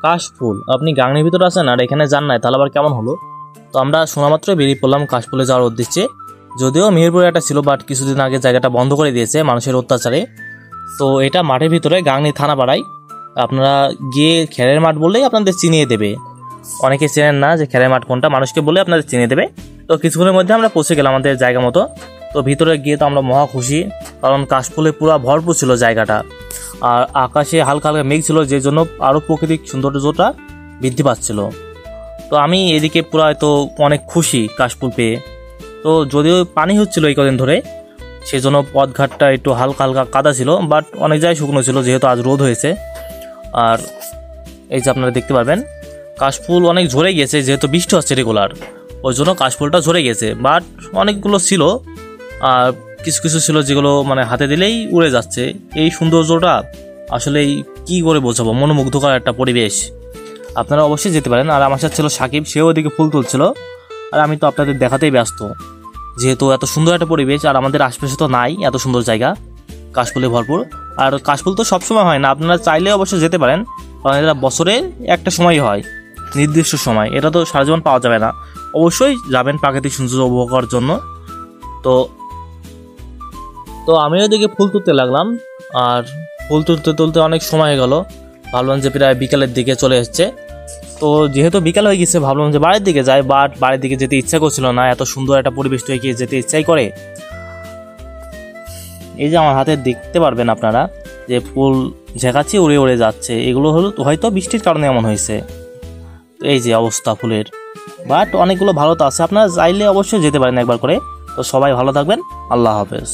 কাশফুল, আপনি গাংনীর ভিতরে আছেন আর এখানে যান নাই, তাহলে আবার কেমন হলো? তো আমরা শোনা মাত্র বেরিয়ে পড়লাম কাশফুলে যাওয়ার উদ্দেশ্যে। যদিও মেহেরপুরে একটা ছিল, বাট কিছুদিন আগে জায়গাটা বন্ধ করে দিয়েছে মানুষের অত্যাচারে। তো এটা মাঠের ভিতরে গাংনী থানাপাড়ায়। আপনারা গিয়ে খেলের মাঠ বললেই আপনাদের চিনিয়ে দেবে। অনেকে চেনেন না যে খেলের মাঠ কোনটা, মানুষকে বলে আপনাদের চিনিয়ে দেবে। তো কিছুক্ষণের মধ্যে আমরা পৌঁছে গেলাম আমাদের জায়গা মতো। তো ভিতরে গিয়ে তো আমরা মহা খুশি, কারণ কাশফুলে পুরো ভরপুর ছিল জায়গাটা। আর আকাশে হালকা হালকা মেঘ ছিল, যে জন্য আরও প্রাকৃতিক সৌন্দর্যটা বৃদ্ধি পাচ্ছিল। তো আমি এদিকে পুরো হয়তো অনেক খুশি কাশফুল পেয়ে। তো যদিও পানি হচ্ছিল এই কদিন ধরে, সেজন্য পথঘাটটা একটু হালকা হালকা কাদা ছিল, বাট অনেক জায়গায় শুকনো ছিল যেহেতু আজ রোদ হয়েছে। আর এই যে আপনারা দেখতে পারবেন কাশফুল অনেক ঝরে গেছে, যেহেতু বৃষ্টি হচ্ছে রেগুলার, ওই জন্য কাশফুলটা ঝরে গেছে। বাট অনেকগুলো ছিল, আর কিছু কিছু ছিল যেগুলো মানে হাতে দিলেই উড়ে যাচ্ছে। এই সৌন্দর্যটা আসলেই কি করে বোঝাবো, মনোমুগ্ধকর একটা পরিবেশ। আপনারা অবশ্যই যেতে পারেন। আর আমার সাথে ছিল সাকিব, সেও ওদিকে ফুল তুলছিল। আর আমি তো আপনাদের দেখাতেই ব্যস্ত, যেহেতু এত সুন্দর একটা পরিবেশ আর আমাদের আশপাশে তো নাই এত সুন্দর জায়গা, কাশফুলে ভরপুর। আর কাশফুল তো সবসময় হয় না, আপনারা চাইলে অবশ্যই যেতে পারেন, কারণ এটা বছরে একটা সময় হয়, নির্দিষ্ট সময়, এটা তো সারা জীবন পাওয়া যাবে না। অবশ্যই যাবেন প্রাকৃতিক সৌন্দর্য উপভোগ করার জন্য। তো তো আমি ওইদিকে ফুল তুলতে লাগলাম, আর ফুল তুলতে তুলতে অনেক সময় হয়ে গেল। ভাবলাম যে প্রায় বিকালের দিকে চলে এসছে। তো যেহেতু বিকাল হয়ে গেছে, ভাবলাম যে বাড়ির দিকে যাই, বাট বাড়ির দিকে যেতে ইচ্ছা করছিল না, এত সুন্দর একটা পরিবেশ থেকে যেতে ইচ্ছাই করে। এই যে আমার হাতে দেখতে পারবেন আপনারা যে ফুল ঝেঁকাচ্ছি, উড়ে উড়ে যাচ্ছে, এগুলো হলো হয়তো বৃষ্টির কারণে এমন হয়েছে। তো এই যে অবস্থা ফুলের, বাট অনেকগুলো ভালো তো আছে, আপনারা চাইলে অবশ্যই যেতে পারেন একবার করে। তো সবাই ভালো থাকবেন, আল্লাহ হাফেজ।